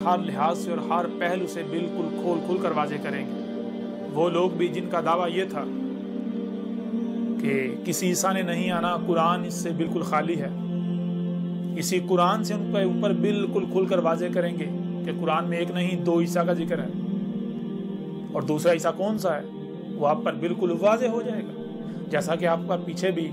ہر لحاظ سے اور ہر پہلو سے بالکل کھول کھول کر واضح کریں گے۔ وہ لوگ بھی جن کا دعویٰ یہ تھا کہ کسی عیسیٰ نے نہیں آنا، قرآن اس سے بالکل خالی ہے، اسی قرآن سے ان کے اوپر بالکل کھل کر واضح کریں گے کہ قرآن میں ایک نہیں 2 عیسیٰ کا ذکر ہے، اور دوسرا عیسیٰ کون سا ہے وہ آپ پر بالکل واضح ہو جائے گا۔ جیسا کہ آپ کا پیچھے بھی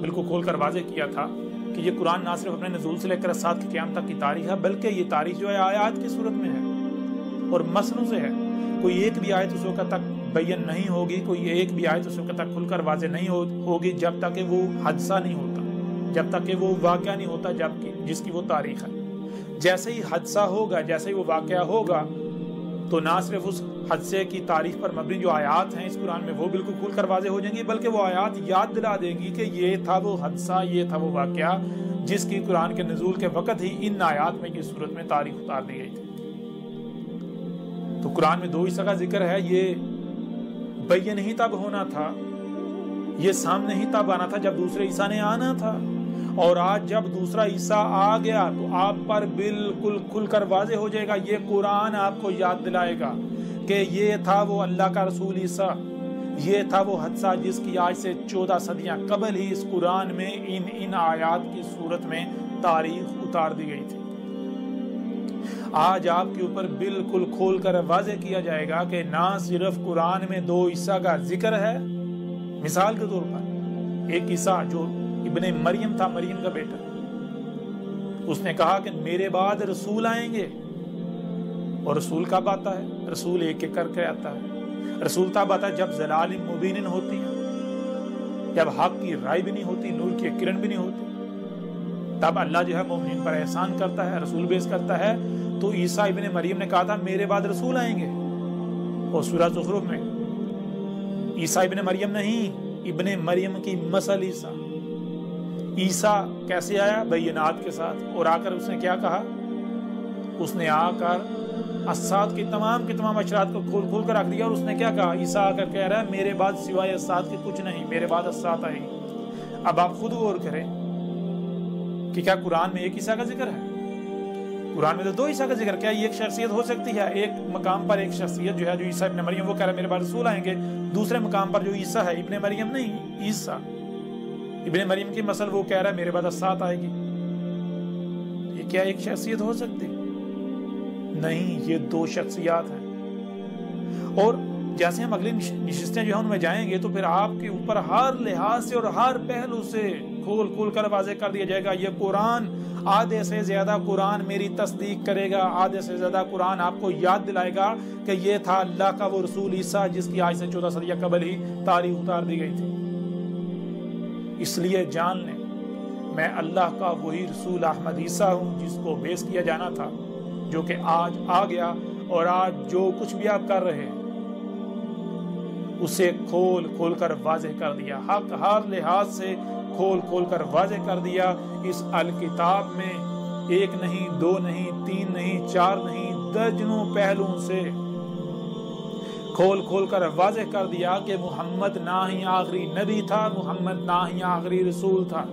بالکل کھول کر واضح کیا تھا کہ یہ قرآن نہ صرف اپنے نزول سے لے کر ساتھ کی قیام تک کی تاریخ ہے، بلکہ یہ تاریخ جو ہے آیات کی صورت میں ہے اور مثنوں سے ہے۔ کوئی ایک بھی آیت اس وقت تک بیان نہیں ہوگی، کوئی ایک بھی آیت اس وقت تک کھل کر واضح نہیں ہوگی جب تک کہ وہ حادثہ نہیں ہوتا، جب تک کہ وہ واقعہ نہیں ہوتا جس کی وہ تاریخ ہے۔ جیسے ہی حادثہ ہوگا، جیسے ہی وہ واقعہ ہوگا، تو نہ صرف اس حادثے کی تاریخ پر مبنی جو آیات ہیں اس قرآن میں وہ بالکل کھل کر واضح ہو جائیں گی، بلکہ وہ آیات یاد دلا دیں گی کہ یہ تھا وہ حادثہ، یہ تھا وہ واقعہ جس کی قرآن کے نزول کے وقت ہی ان آیات میں کی صورت میں تاریخ اتار دی گئی تھی۔ تو قرآن میں 2 عیسیٰ کا ذکر ہے، یہ بیان ہی تب ہونا تھا، یہ سامنے ہی تب آنا تھا جب دوسرے عیسیٰ نے آنا تھا، اور آج جب دوسرا عیسیٰ آ گیا تو آپ پر بالکل کھل کر واضح ہو جائے گا۔ یہ قرآن آپ کو یاد دلائے گا کہ یہ تھا وہ اللہ کا رسول عیسیٰ، یہ تھا وہ حادثہ جس کی آج سے 14 صدیاں قبل ہی اس قرآن میں ان آیات کی صورت میں تاریخ اتار دی گئی تھی۔ آج آپ کے اوپر بالکل کھول کر واضح کیا جائے گا کہ نہ صرف قرآن میں 2 عیسیٰ کا ذکر ہے، مثال کے طور پر ایک عیسیٰ جو ابن مریم تھا، مریم کا بیٹا، اس نے کہا کہ میرے بعد رسول آئیں گے، اور رسول کب آتا ہے؟ رسول ایک ایک کر کے آتا ہے۔ رسول تب آتا ہے جب ضلال مبین ہوتی ہیں، جب حق کی رائے بھی نہیں ہوتی، نور کی کرن بھی نہیں ہوتی، تب اللہ جو ہے مومنین پر احسان کرتا ہے، رسول بیس کرتا ہے۔ تو عیسیٰ ابن مریم نے کہا تھا میرے بعد رسول آئیں گے، اور سورہ زخرف میں عیسیٰ ابن مریم نہیں، ابن مریم کی مثل عیسیٰ۔ عیسیٰ کیسے آیا؟ بینات کے ساتھ، اور آ کر اس نے کیا کہا؟ اس نے آ کر اسات کی تمام اشرات کو کھول کھول کر رکھ دیا، اور اس نے کیا کہا؟ عیسیٰ آ کر کہہ رہا ہے میرے بعد سوائے اسات کے کچھ نہیں، میرے بعد اسات آئے گی۔ اب آپ خود غور کریں کہ کیا قرآن میں ایک عیسیٰ کا ذکر ہے؟ قرآن میں تو 2 عیسیٰ کا ذکر۔ کیا یہ ایک شخصیت ہو سکتی ہے؟ ایک مقام پر ایک شخصیت جو ہے جو عیسیٰ ابن مریم وہ کہہ رہا ہے میرے بعد رسول آئیں گے، دوسرے مقام پر جو عیسیٰ ہے ابن مریم نہیں، عیسیٰ ابن مریم کی مثل وہ کہہ رہا ہے میرے بعد اسات آئے گی۔ یہ کیا ایک شخصیت ہو سکتی؟ نہیں، یہ 2 شخصیات ہیں۔ اور جیسے ہم اگلی نشستیں جو ہیں ان میں جائیں گے تو پھر آپ کے اوپر ہر لحاظ سے اور ہر پہلو سے کھول کھول کر واضح کر دیا جائے گا۔ یہ قرآن آدھے سے زیادہ قرآن میری تصدیق کرے گا، آدھے سے زیادہ قرآن آپ کو یاد دلائے گا کہ یہ تھا اللہ کا وہ رسول عیسیٰ جس کی آج سے 14 صدیاں قبل ہی تاریخ اتار دی گئی تھی۔ اس لیے جان لیں میں اللہ کا وہی رسول احمد عیسیٰ ہوں جس کو بیس کیا جانا تھا، جو کہ آج آ گیا، اور آج جو کچھ بھی آپ کر رہے ہیں اسے کھول کھول کر واضح کر دیا، حق ہر لحاظ سے کھول کھول کر واضح کر دیا۔ اس الکتاب میں 1 نہیں، 2 نہیں، 3 نہیں، 4 نہیں، درجنوں پہلوؤں سے کھول کھول کر واضح کر دیا کہ محمد نہ ہی آخری نبی تھا، محمد نہ ہی آخری رسول تھا۔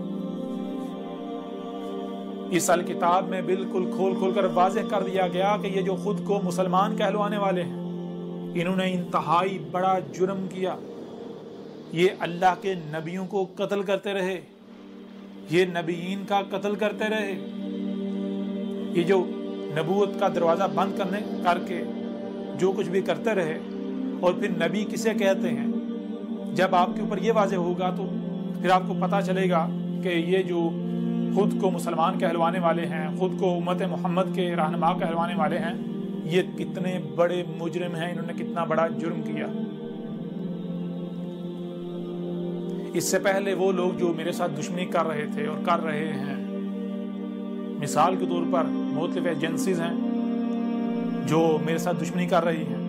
اس الکتاب میں بالکل کھول کھول کر واضح کر دیا گیا کہ یہ جو خود کو مسلمان کہلوانے والے ہیں انہوں نے انتہائی بڑا جرم کیا، یہ اللہ کے نبیوں کو قتل کرتے رہے، یہ نبیین کا قتل کرتے رہے، یہ جو نبوت کا دروازہ بند کر کے جو کچھ بھی کرتے رہے۔ اور پھر نبی کسے کہتے ہیں؟ جب آپ کے اوپر یہ واضح ہوگا تو پھر آپ کو پتہ چلے گا کہ یہ جو خود کو مسلمان کہلوانے والے ہیں، خود کو امت محمد کے رہنما کہلوانے والے ہیں، یہ کتنے بڑے مجرم ہیں، انہوں نے کتنا بڑا جرم کیا۔ اس سے پہلے وہ لوگ جو میرے ساتھ دشمنی کر رہے تھے اور کر رہے ہیں، مثال کے طور پر مختلف ایجنسیز ہیں جو میرے ساتھ دشمنی کر رہی ہیں،